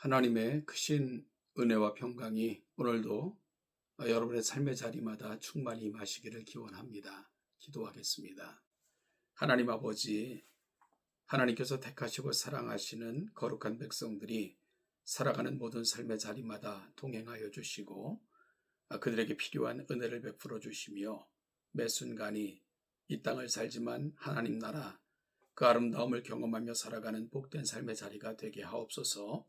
하나님의 크신 은혜와 평강이 오늘도 여러분의 삶의 자리마다 충만히 임하시기를 기원합니다. 기도하겠습니다. 하나님 아버지, 하나님께서 택하시고 사랑하시는 거룩한 백성들이 살아가는 모든 삶의 자리마다 동행하여 주시고 그들에게 필요한 은혜를 베풀어 주시며 매 순간이 이 땅을 살지만 하나님 나라 그 아름다움을 경험하며 살아가는 복된 삶의 자리가 되게 하옵소서.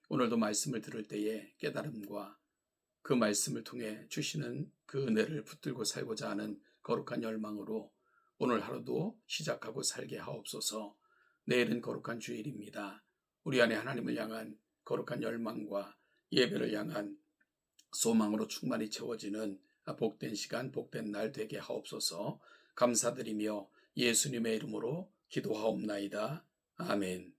오늘도 말씀을 들을 때에 깨달음과 그 말씀을 통해 주시는 그 은혜를 붙들고 살고자 하는 거룩한 열망으로 오늘 하루도 시작하고 살게 하옵소서. 내일은 거룩한 주일입니다. 우리 안에 하나님을 향한 거룩한 열망과 예배를 향한 소망으로 충만히 채워지는 복된 시간, 복된 날 되게 하옵소서. 감사드리며 예수님의 이름으로 기도하옵나이다. 아멘.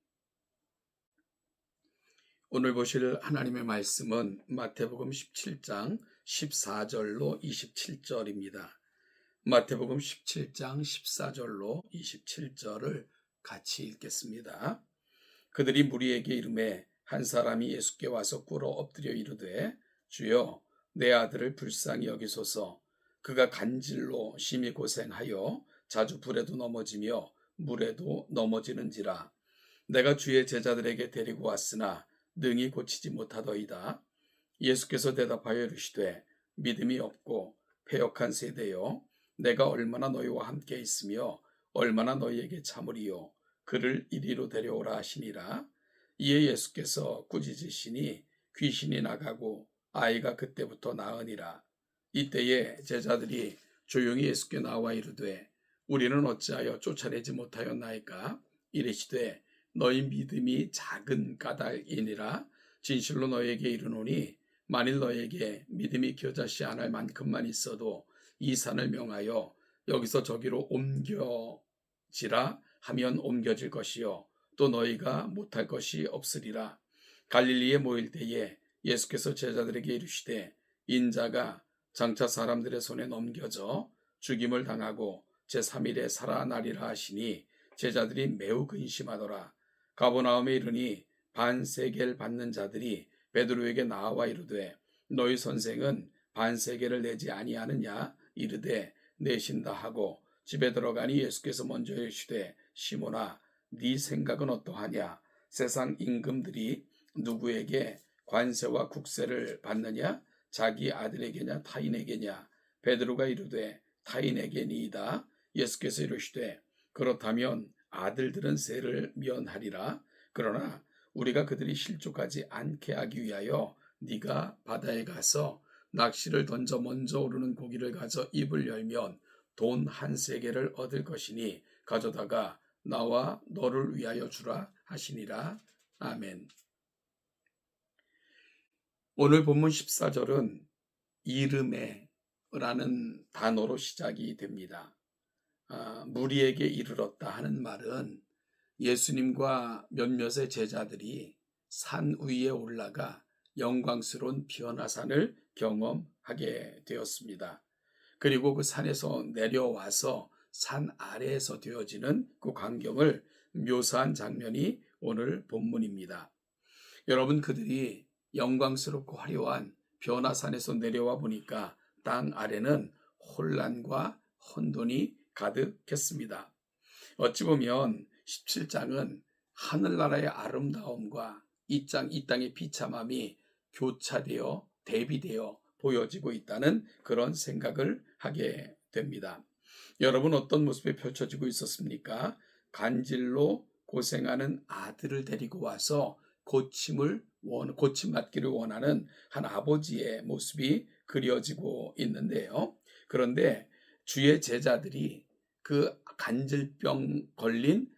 오늘 보실 하나님의 말씀은 마태복음 17장 14절로 27절입니다. 마태복음 17장 14절로 27절을 같이 읽겠습니다. 그들이 무리에게 이르매 한 사람이 예수께 와서 꿇어 엎드려 이르되 주여 내 아들을 불쌍히 여기소서. 그가 간질로 심히 고생하여 자주 불에도 넘어지며 물에도 넘어지는지라. 내가 주의 제자들에게 데리고 왔으나 능히 고치지 못하더이다. 예수께서 대답하여 이르시되 믿음이 없고 패역한 세대여, 내가 얼마나 너희와 함께 있으며 얼마나 너희에게 참으리요. 그를 이리로 데려오라 하시니라. 이에 예수께서 꾸짖으시니 귀신이 나가고 아이가 그때부터 나으니라. 이때에 제자들이 조용히 예수께 나와 이르되 우리는 어찌하여 쫓아내지 못하였나이까? 이르시되 너희 믿음이 작은 까닭이니라. 진실로 너희에게 이르노니 만일 너희에게 믿음이 겨자씨 안할 만큼만 있어도 이 산을 명하여 여기서 저기로 옮겨지라 하면 옮겨질 것이요 또 너희가 못할 것이 없으리라. 갈릴리에 모일 때에 예수께서 제자들에게 이르시되 인자가 장차 사람들의 손에 넘겨져 죽임을 당하고 제3일에 살아나리라 하시니 제자들이 매우 근심하더라. 가버나움에 이르니 반세겔 받는 자들이 베드로에게 나와 이르되 너희 선생은 반세겔을 내지 아니하느냐? 이르되 내신다 하고 집에 들어가니 예수께서 먼저 이르시되 시몬아 네 생각은 어떠하냐? 세상 임금들이 누구에게 관세와 국세를 받느냐? 자기 아들에게냐 타인에게냐? 베드로가 이르되 타인에게니이다. 예수께서 이르시되 그렇다면 아들들은 세를 면하리라. 그러나 우리가 그들이 실족하지 않게 하기 위하여 네가 바다에 가서 낚시를 던져 먼저 오르는 고기를 가져 입을 열면 돈 한 세겔을 얻을 것이니 가져다가 나와 너를 위하여 주라 하시니라. 아멘. 오늘 본문 14절은 이르매 라는 단어로 시작이 됩니다. 무리에게 이르렀다 하는 말은 예수님과 몇몇의 제자들이 산 위에 올라가 영광스러운 변화산을 경험하게 되었습니다. 그리고 그 산에서 내려와서 산 아래에서 되어지는 그 광경을 묘사한 장면이 오늘 본문입니다. 여러분, 그들이 영광스럽고 화려한 변화산에서 내려와 보니까 땅 아래는 혼란과 혼돈이 가득했습니다. 어찌 보면 17장은 하늘나라의 아름다움과 이 땅의 비참함이 교차되어 대비되어 보여지고 있다는 그런 생각을 하게 됩니다. 여러분, 어떤 모습이 펼쳐지고 있었습니까? 간질로 고생하는 아들을 데리고 와서 고침 받기를 원하는 한 아버지의 모습이 그려지고 있는데요. 그런데 주의 제자들이 그 간질병 걸린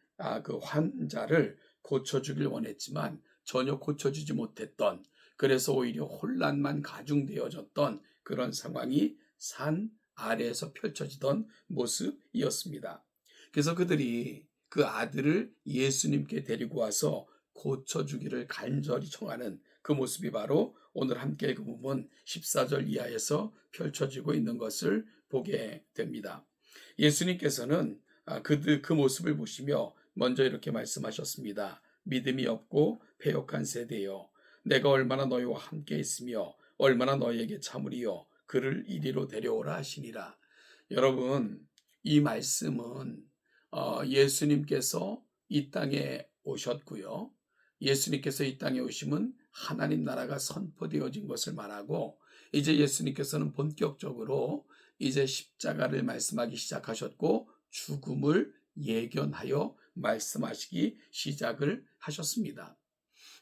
그 환자를 고쳐주길 원했지만 전혀 고쳐주지 못했던, 그래서 오히려 혼란만 가중되어졌던 그런 상황이 산 아래에서 펼쳐지던 모습이었습니다. 그래서 그들이 그 아들을 예수님께 데리고 와서 고쳐주기를 간절히 청하는 그 모습이 바로 오늘 함께 읽어보면 14절 이하에서 펼쳐지고 있는 것을 보게 됩니다. 예수님께서는 그 모습을 보시며 먼저 이렇게 말씀하셨습니다. 믿음이 없고 패역한 세대여, 내가 얼마나 너희와 함께 있으며 얼마나 너희에게 참으리요. 그를 이리로 데려오라 하시니라. 여러분, 이 말씀은 예수님께서 이 땅에 오셨고요. 예수님께서 이 땅에 오심은 하나님 나라가 선포되어진 것을 말하고, 이제 예수님께서는 본격적으로 이제 십자가를 말씀하기 시작하셨고 죽음을 예견하여 말씀하시기 시작을 하셨습니다.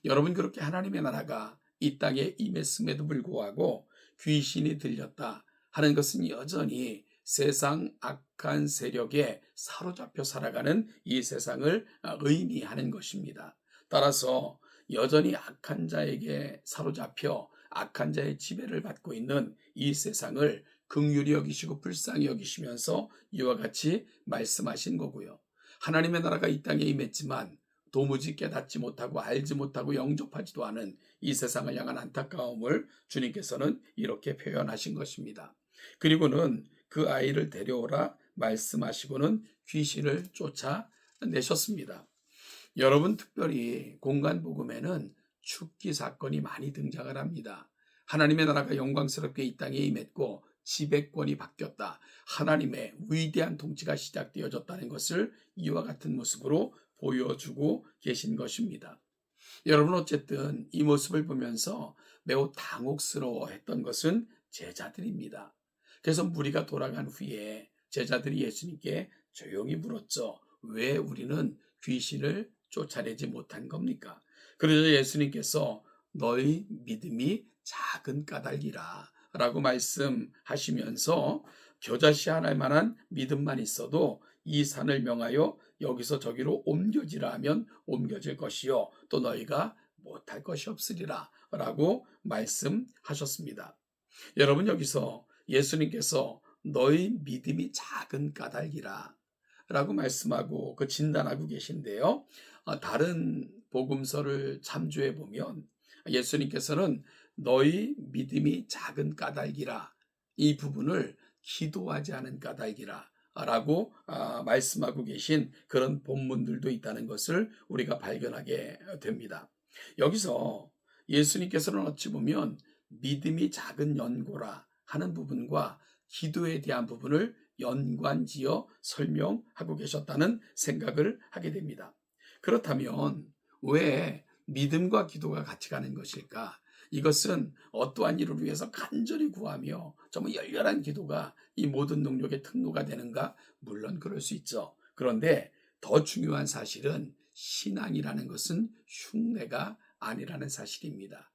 여러분, 그렇게 하나님의 나라가 이 땅에 임했음에도 불구하고 귀신이 들렸다 하는 것은 여전히 세상 악한 세력에 사로잡혀 살아가는 이 세상을 의미하는 것입니다. 따라서 여전히 악한 자에게 사로잡혀 악한 자의 지배를 받고 있는 이 세상을 긍휼히 여기시고 불쌍히 여기시면서 이와 같이 말씀하신 거고요. 하나님의 나라가 이 땅에 임했지만 도무지 깨닫지 못하고 알지 못하고 영접하지도 않은 이 세상을 향한 안타까움을 주님께서는 이렇게 표현하신 것입니다. 그리고는 그 아이를 데려오라 말씀하시고는 귀신을 쫓아내셨습니다. 여러분, 특별히 공간복음에는 축기 사건이 많이 등장을 합니다. 하나님의 나라가 영광스럽게 이 땅에 임했고 지배권이 바뀌었다. 하나님의 위대한 통치가 시작되어졌다는 것을 이와 같은 모습으로 보여주고 계신 것입니다. 여러분, 어쨌든 이 모습을 보면서 매우 당혹스러워했던 것은 제자들입니다. 그래서 무리가 돌아간 후에 제자들이 예수님께 조용히 물었죠. 왜 우리는 귀신을 쫓아내지 못한 겁니까? 그러자 예수님께서 너희 믿음이 작은 까닭이라 라고 말씀하시면서 겨자씨 하나일 만한 믿음만 있어도 이 산을 명하여 여기서 저기로 옮겨지라 하면 옮겨질 것이요 또 너희가 못할 것이 없으리라 라고 말씀하셨습니다. 여러분, 여기서 예수님께서 너희 믿음이 작은 까닭이라 라고 말씀하고 그 진단하고 계신데요. 다른 복음서를 참조해 보면 예수님께서는 너희 믿음이 작은 까닭이라, 이 부분을 기도하지 않은 까닭이라 라고 말씀하고 계신 그런 본문들도 있다는 것을 우리가 발견하게 됩니다. 여기서 예수님께서는 어찌 보면 믿음이 작은 연고라 하는 부분과 기도에 대한 부분을 연관지어 설명하고 계셨다는 생각을 하게 됩니다. 그렇다면 왜 믿음과 기도가 같이 가는 것일까? 이것은 어떠한 일을 위해서 간절히 구하며 정말 열렬한 기도가 이 모든 능력의 특로가 되는가? 물론 그럴 수 있죠. 그런데 더 중요한 사실은 신앙이라는 것은 흉내가 아니라는 사실입니다.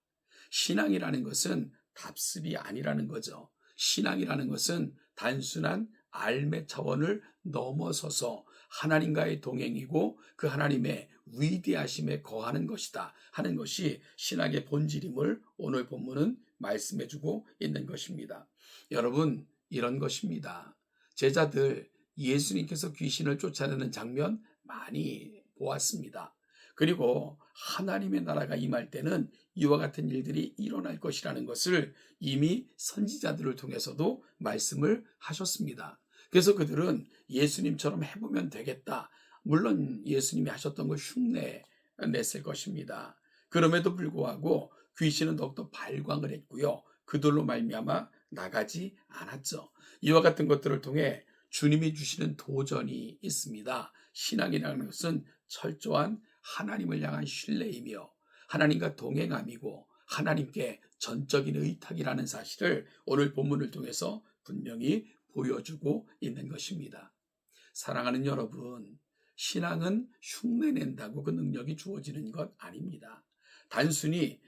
신앙이라는 것은 답습이 아니라는 거죠. 신앙이라는 것은 단순한 삶의 차원을 넘어서서 하나님과의 동행이고 그 하나님의 위대하심에 거하는 것이다 하는 것이 신앙의 본질임을 오늘 본문은 말씀해주고 있는 것입니다. 여러분, 이런 것입니다. 제자들 예수님께서 귀신을 쫓아내는 장면 많이 보았습니다. 그리고 하나님의 나라가 임할 때는 이와 같은 일들이 일어날 것이라는 것을 이미 선지자들을 통해서도 말씀을 하셨습니다. 그래서 그들은 예수님처럼 해보면 되겠다. 물론 예수님이 하셨던 걸 흉내 냈을 것입니다. 그럼에도 불구하고 귀신은 더욱더 발광을 했고요. 그들로 말미암아 나가지 않았죠. 이와 같은 것들을 통해 주님이 주시는 도전이 있습니다. 신앙이라는 것은 철저한 하나님을 향한 신뢰이며 하나님과 동행함이고 하나님께 전적인 의탁이라는 사실을 오늘 본문을 통해서 분명히 보여주고 있는 것입니다. 사랑하는 여러분, 신앙은 흉내낸다고 그 능력이 주어지는 것 아닙니다. 단순히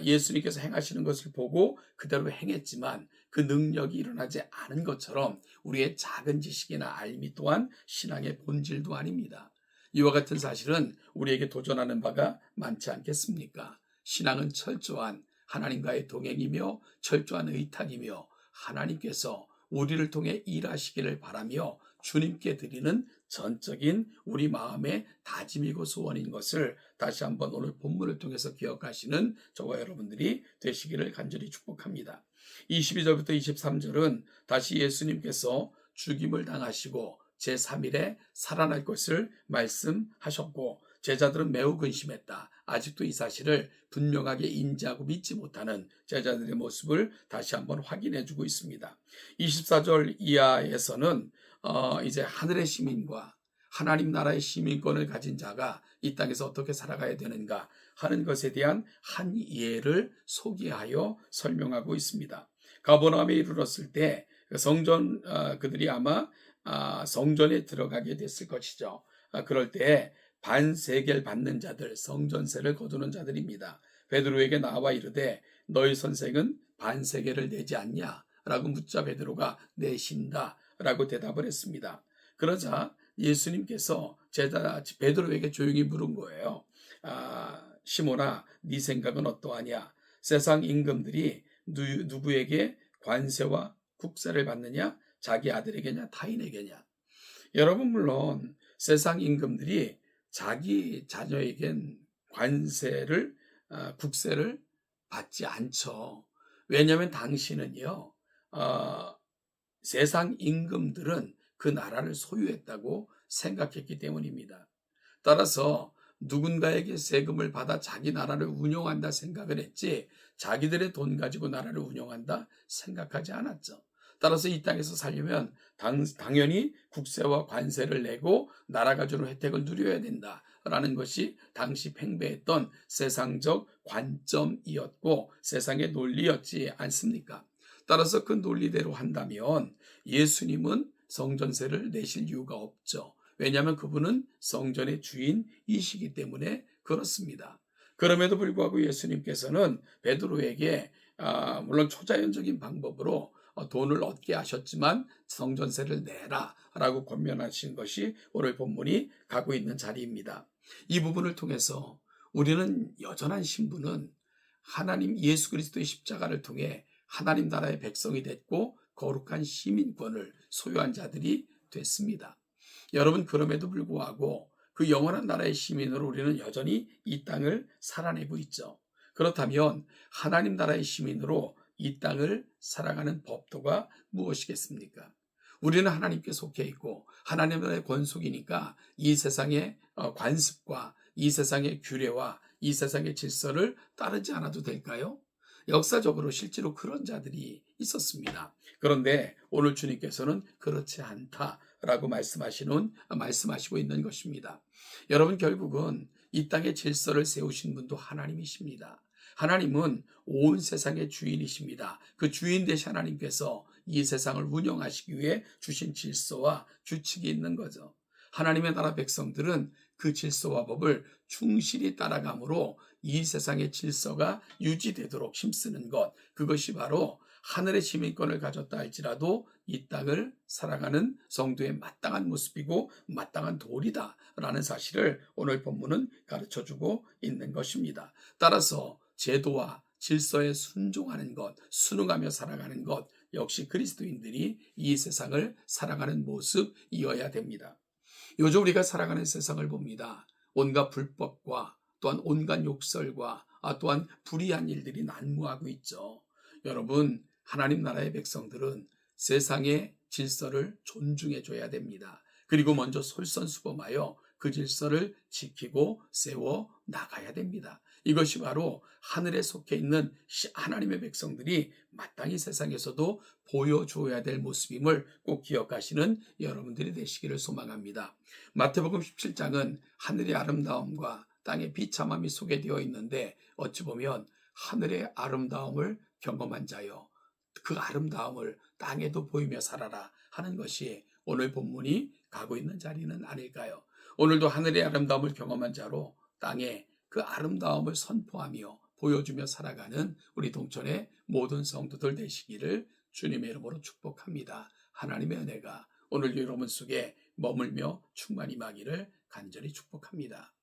예수님께서 행하시는 것을 보고 그대로 행했지만 그 능력이 일어나지 않은 것처럼 우리의 작은 지식이나 알미 또한 신앙의 본질도 아닙니다. 이와 같은 사실은 우리에게 도전하는 바가 많지 않겠습니까? 신앙은 철저한 하나님과의 동행이며 철저한 의탁이며 하나님께서 우리를 통해 일하시기를 바라며 주님께 드리는 전적인 우리 마음의 다짐이고 소원인 것을 다시 한번 오늘 본문을 통해서 기억하시는 저와 여러분들이 되시기를 간절히 축복합니다. 22절부터 23절은 다시 예수님께서 죽임을 당하시고 제3일에 살아날 것을 말씀하셨고 제자들은 매우 근심했다. 아직도 이 사실을 분명하게 인지하고 믿지 못하는 제자들의 모습을 다시 한번 확인해 주고 있습니다. 24절 이하에서는 이제 하늘의 시민과 하나님 나라의 시민권을 가진 자가 이 땅에서 어떻게 살아가야 되는가 하는 것에 대한 한 예를 소개하여 설명하고 있습니다. 가버나움에 이르렀을 때 성전 그들이 아마 성전에 들어가게 됐을 것이죠. 그럴 때 반세겔 받는 자들, 성전세를 거두는 자들입니다. 베드로에게 나와 이르되 너희 선생은 반세겔을 내지 않냐? 라고 묻자 베드로가 내신다 라고 대답을 했습니다. 그러자 예수님께서 베드로에게 조용히 물은 거예요. 시몬아, 네 생각은 어떠하냐? 세상 임금들이 누구에게 관세와 국세를 받느냐? 자기 아들에게냐? 타인에게냐? 여러분, 물론 세상 임금들이 자기 자녀에겐 관세를 국세를 받지 않죠. 왜냐하면 당신은요, 세상 임금들은 그 나라를 소유했다고 생각했기 때문입니다. 따라서 누군가에게 세금을 받아 자기 나라를 운영한다 생각을 했지, 자기들의 돈 가지고 나라를 운영한다 생각하지 않았죠. 따라서 이 땅에서 살려면 당연히 국세와 관세를 내고 나라 가지고 혜택을 누려야 된다라는 것이 당시 팽배했던 세상적 관점이었고 세상의 논리였지 않습니까? 따라서 그 논리대로 한다면 예수님은 성전세를 내실 이유가 없죠. 왜냐하면 그분은 성전의 주인이시기 때문에 그렇습니다. 그럼에도 불구하고 예수님께서는 베드로에게 물론 초자연적인 방법으로 돈을 얻게 하셨지만 성전세를 내라 라고 권면하신 것이 오늘 본문이 가고 있는 자리입니다. 이 부분을 통해서 우리는 여전한 신분은 하나님 예수 그리스도의 십자가를 통해 하나님 나라의 백성이 됐고 거룩한 시민권을 소유한 자들이 됐습니다. 여러분, 그럼에도 불구하고 그 영원한 나라의 시민으로 우리는 여전히 이 땅을 살아내고 있죠. 그렇다면 하나님 나라의 시민으로 이 땅을 살아가는 법도가 무엇이겠습니까? 우리는 하나님께 속해 있고 하나님 나라의 권속이니까 이 세상의 관습과 이 세상의 규례와 이 세상의 질서를 따르지 않아도 될까요? 역사적으로 실제로 그런 자들이 있었습니다. 그런데 오늘 주님께서는 그렇지 않다라고 말씀하시고 있는 것입니다. 여러분, 결국은 이 땅의 질서를 세우신 분도 하나님이십니다. 하나님은 온 세상의 주인이십니다. 그 주인 되신 하나님께서 이 세상을 운영하시기 위해 주신 질서와 규칙이 있는 거죠. 하나님의 나라 백성들은 그 질서와 법을 충실히 따라감으로 이 세상의 질서가 유지되도록 힘쓰는 것, 그것이 바로 하늘의 시민권을 가졌다 할지라도 이 땅을 살아가는 성도의 마땅한 모습이고 마땅한 도리다라는 사실을 오늘 본문은 가르쳐주고 있는 것입니다. 따라서 제도와 질서에 순종하는 것, 순응하며 살아가는 것, 역시 그리스도인들이 이 세상을 살아가는 모습이어야 됩니다. 요즘 우리가 살아가는 세상을 봅니다. 온갖 불법과 또한 온갖 욕설과 또한 불의한 일들이 난무하고 있죠. 여러분, 하나님 나라의 백성들은 세상의 질서를 존중해 줘야 됩니다. 그리고 먼저 솔선수범하여 그 질서를 지키고 세워 나가야 됩니다. 이것이 바로 하늘에 속해 있는 하나님의 백성들이 마땅히 세상에서도 보여줘야 될 모습임을 꼭 기억하시는 여러분들이 되시기를 소망합니다. 마태복음 17장은 하늘의 아름다움과 땅의 비참함이 소개되어 있는데 어찌 보면 하늘의 아름다움을 경험한 자여 그 아름다움을 땅에도 보이며 살아라 하는 것이 오늘 본문이 가고 있는 자리는 아닐까요? 오늘도 하늘의 아름다움을 경험한 자로 땅에 그 아름다움을 선포하며 보여주며 살아가는 우리 동천의 모든 성도들 되시기를 주님의 이름으로 축복합니다. 하나님의 은혜가 오늘 여러분 속에 머물며 충만히 임하기를 간절히 축복합니다.